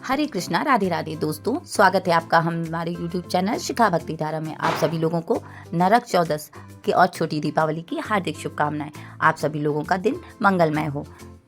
हरे कृष्णा, राधे राधे। दोस्तों, स्वागत है आपका हमारे YouTube चैनल शिखा भक्ति धारा में। आप सभी लोगों को नरक चौदस की और छोटी दीपावली की हार्दिक शुभकामनाएं। आप सभी लोगों का दिन मंगलमय हो।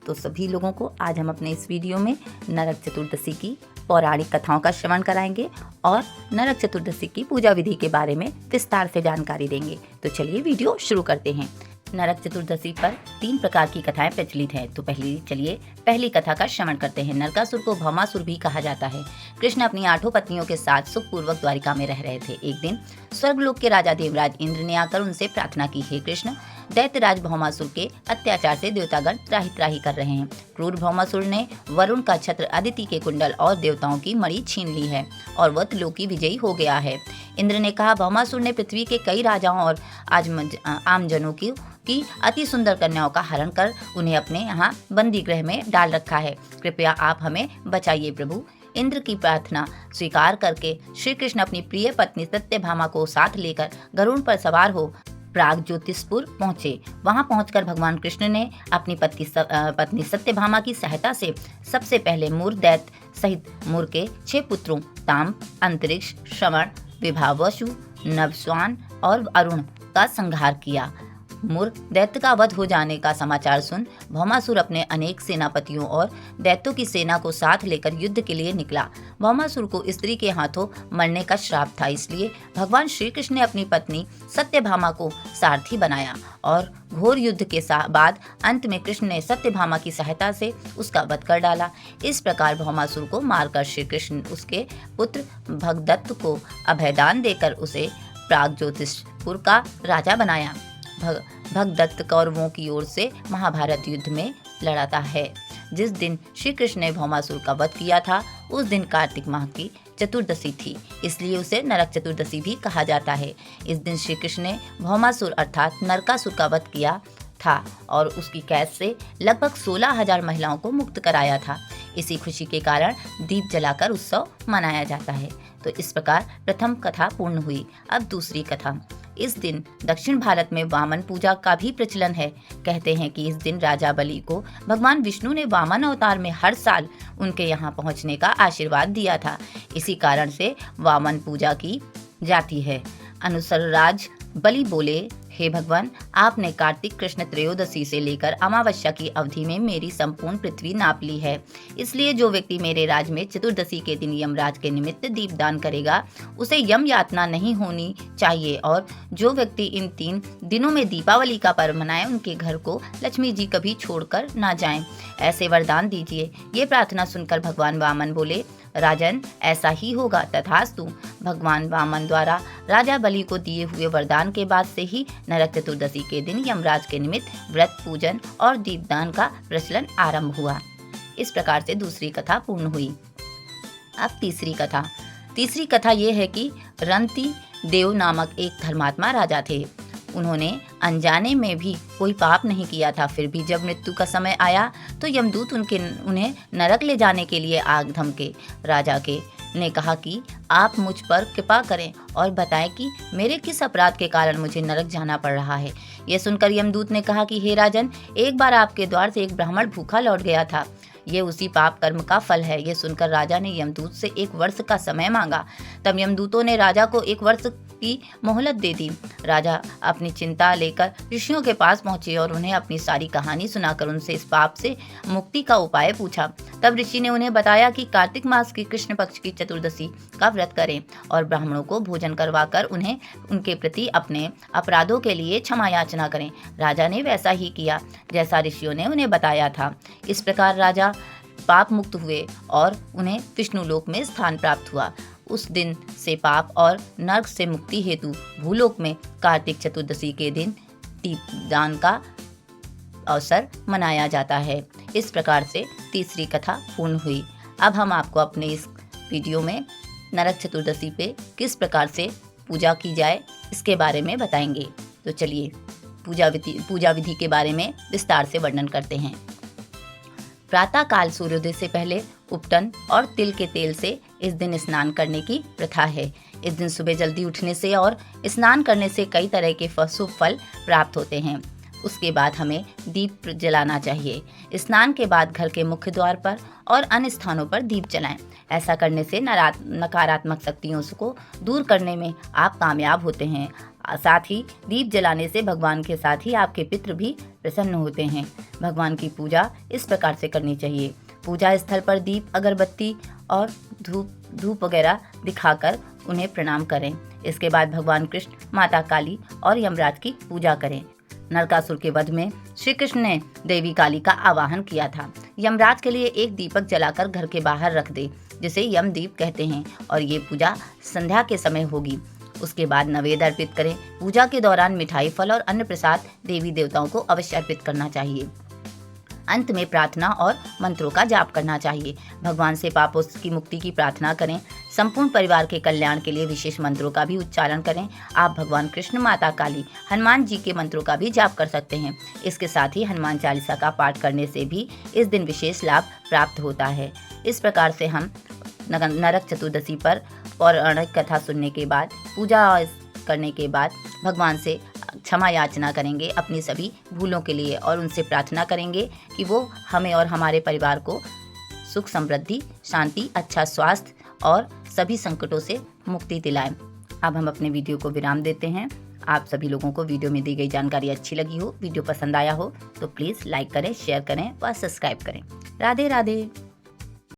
तो सभी लोगों को आज हम अपने इस वीडियो में नरक चतुर्दशी की पौराणिक कथाओं का श्रवण कराएंगे और नरक चतुर्दशी की पूजा विधि के बारे में विस्तार से जानकारी देंगे। तो चलिए वीडियो शुरू करते हैं। नरक चतुर्दशी पर 3 प्रकार की कथाएं प्रचलित हैं। तो पहली कथा का श्रवण करते हैं। नरकासुर को भौमासुर भी कहा जाता है। कृष्ण अपनी 8 पत्नियों के साथ सुखपूर्वक द्वारिका में रह रहे थे। एक दिन स्वर्गलोक के राजा देवराज इंद्र ने आकर उनसे प्रार्थना की, हे कृष्ण, दैत्यराज भौमासुर के अत्याचार से देवतागण त्राही त्राही कर रहे हैं। क्रूर भौमासुर ने वरुण का छत्र, अदिति के कुंडल और देवताओं की मणि छीन ली है और वह त्रिलोकी विजयी हो गया है। इंद्र ने कहा, भौमासुर ने पृथ्वी के कई राजाओं और आमजनों की अति सुंदर कन्याओं का हरण कर उन्हें अपने यहाँ बंदी गृह में डाल रखा है। कृपया आप हमें बचाइए प्रभु। इंद्र की प्रार्थना स्वीकार करके श्री कृष्ण अपनी प्रिय पत्नी सत्यभामा को साथ लेकर गरुड़ पर सवार हो प्राग ज्योतिषपुर पहुंचे। वहां पहुंचकर भगवान कृष्ण ने अपनी पत्नी सत्यभामा की सहायता से सबसे पहले मूर दैत्य सहित मूर के 6 पुत्रों ताम, अंतरिक्ष, श्रवण, विभावसु, नभस्वान और अरुण का संहार किया। मूर दैत्य का वध हो जाने का समाचार सुन भौमासुर अपने अनेक सेनापतियों और दैत्यों की सेना को साथ लेकर युद्ध के लिए निकला। भौमासुर को स्त्री के हाथों मरने का श्राप था, इसलिए भगवान श्री कृष्ण ने अपनी पत्नी सत्यभामा को सारथी बनाया और घोर युद्ध के बाद अंत में कृष्ण ने सत्यभामा की सहायता से उसका वध कर डाला। इस प्रकार भौमासुर को मारकर श्री कृष्ण उसके पुत्र भगदत्त को अभयदान देकर उसे प्राग ज्योतिषपुर का राजा बनाया। भगदत्त कौरवों की ओर से महाभारत युद्ध में लड़ाता है। जिस दिन श्री कृष्ण ने भौमासुर का वध किया था उस दिन कार्तिक माह की चतुर्दशी थी, इसलिए उसे नरक चतुर्दशी भी कहा जाता है। इस दिन श्री कृष्ण ने भौमासुर अर्थात नरकासुर का वध किया था और उसकी कैद से लगभग 16,000 महिलाओं को मुक्त कराया था। इसी खुशी के कारण दीप जलाकर उत्सव मनाया जाता है। तो इस प्रकार प्रथम कथा पूर्ण हुई। अब दूसरी कथा। इस दिन दक्षिण भारत में वामन पूजा का भी प्रचलन है। कहते हैं कि इस दिन राजा बलि को भगवान विष्णु ने वामन अवतार में हर साल उनके यहाँ पहुँचने का आशीर्वाद दिया था। इसी कारण से वामन पूजा की जाती है। अनुसरराज बलि बोले, हे भगवान, आपने कार्तिक कृष्ण त्रयोदशी से लेकर अमावस्या की अवधि में मेरी संपूर्ण पृथ्वी नाप ली है। इसलिए जो व्यक्ति मेरे राज में चतुर्दशी के दिन यमराज के निमित्त दीपदान करेगा उसे यम यातना नहीं होनी चाहिए, और जो व्यक्ति इन 3 दिनों में दीपावली का पर्व मनाए उनके घर को लक्ष्मी जी कभी छोड़कर ना जाएं। ऐसे वरदान दीजिए। ये प्रार्थना सुनकर भगवान वामन बोले, राजन, ऐसा ही होगा, तथास्तु। भगवान वामन द्वारा राजा बलि को दिए हुए वरदान के बाद से ही नरक चतुर्दशी के दिन यमराज के निमित्त व्रत, पूजन और दीपदान का प्रचलन आरंभ हुआ। इस प्रकार से दूसरी कथा पूर्ण हुई। अब तीसरी कथा ये है कि रंती देव नामक एक धर्मात्मा राजा थे। उन्होंने अनजाने में भी कोई पाप नहीं किया था। फिर भी जब मृत्यु का समय आया तो यमदूत उन्हें नरक ले जाने के लिए आग धमके। राजा ने कहा कि आप मुझ पर कृपा करें और बताएं कि मेरे किस अपराध के कारण मुझे नरक जाना पड़ रहा है। यह सुनकर यमदूत ने कहा कि हे राजन, एक बार आपके द्वार से एक ब्राह्मण भूखा लौट गया था। ये उसी पाप कर्म का फल है। ये सुनकर राजा ने यमदूत से 1 वर्ष का समय मांगा। तब यमदूतों ने राजा को 1 वर्ष की मोहलत दे दी। राजा अपनी चिंता लेकर ऋषियों के पास पहुंचे और उन्हें अपनी सारी कहानी सुनाकर उनसे इस पाप से मुक्ति का उपाय पूछा। तब ऋषि ने उन्हें बताया कि कार्तिक मास की कृष्ण पक्ष की चतुर्दशी का व्रत करें और ब्राह्मणों को भोजन करवाकर उन्हें उनके प्रति अपने अपराधों के लिए क्षमा याचना करें। राजा ने वैसा ही किया जैसा ऋषियों ने उन्हें बताया था। इस प्रकार राजा पाप मुक्त हुए और उन्हें विष्णु लोक में स्थान प्राप्त हुआ। उस दिन से पाप और नरक से मुक्ति हेतु भूलोक में कार्तिक चतुर्दशी के दिन दीपदान का अवसर मनाया जाता है। इस प्रकार से तीसरी कथा पूर्ण हुई। अब हम आपको अपने इस वीडियो में नरक चतुर्दशी पे किस प्रकार से पूजा की जाए इसके बारे में बताएंगे। तो चलिए पूजा विधि के बारे में विस्तार से वर्णन करते हैं। प्रातः काल सूर्योदय से पहले उपटन और तिल के तेल से इस दिन स्नान करने की प्रथा है। इस दिन सुबह जल्दी उठने से और स्नान करने से कई तरह के शुभ फल प्राप्त होते हैं। उसके बाद हमें दीप जलाना चाहिए। स्नान के बाद घर के मुख्य द्वार पर और अन्य स्थानों पर दीप जलाएं। ऐसा करने से नकारात्मक शक्तियों को दूर करने में आप कामयाब होते हैं। साथ ही दीप जलाने से भगवान के साथ ही आपके पितृ भी प्रसन्न होते हैं। भगवान की पूजा इस प्रकार से करनी चाहिए। पूजा स्थल पर दीप, अगरबत्ती और धूप वगैरह दिखाकर उन्हें प्रणाम करें। इसके बाद भगवान कृष्ण, माता काली और यमराज की पूजा करें। नरकासुर के वध में श्री कृष्ण ने देवी काली का आवाहन किया था। यमराज के लिए एक दीपक जलाकर घर के बाहर रख दे, जिसे यम दीप कहते हैं, और ये पूजा संध्या के समय होगी। उसके बाद नैवेद्य अर्पित करें। पूजा के दौरान मिठाई, फल और अन्य प्रसाद देवी देवताओं को अवश्य अर्पित करना चाहिए। अंत में प्रार्थना और मंत्रों का जाप करना चाहिए। भगवान से पापों की मुक्ति की प्रार्थना करें। संपूर्ण परिवार के कल्याण के लिए विशेष मंत्रों का भी उच्चारण करें। आप भगवान कृष्ण, माता काली, हनुमान जी के मंत्रों का भी जाप कर सकते हैं। इसके साथ ही हनुमान चालीसा का पाठ करने से भी इस दिन विशेष लाभ प्राप्त होता है। इस प्रकार से हम नरक चतुर्दशी पर पौराणिक कथा सुनने के बाद, पूजा करने के बाद भगवान से क्षमा याचना करेंगे अपनी सभी भूलों के लिए, और उनसे प्रार्थना करेंगे कि वो हमें और हमारे परिवार को सुख, समृद्धि, शांति, अच्छा स्वास्थ्य और सभी संकटों से मुक्ति दिलाएं। अब हम अपने वीडियो को विराम देते हैं। आप सभी लोगों को वीडियो में दी गई जानकारी अच्छी लगी हो, वीडियो पसंद आया हो तो प्लीज़ लाइक करें, शेयर करें व सब्सक्राइब करें। राधे राधे।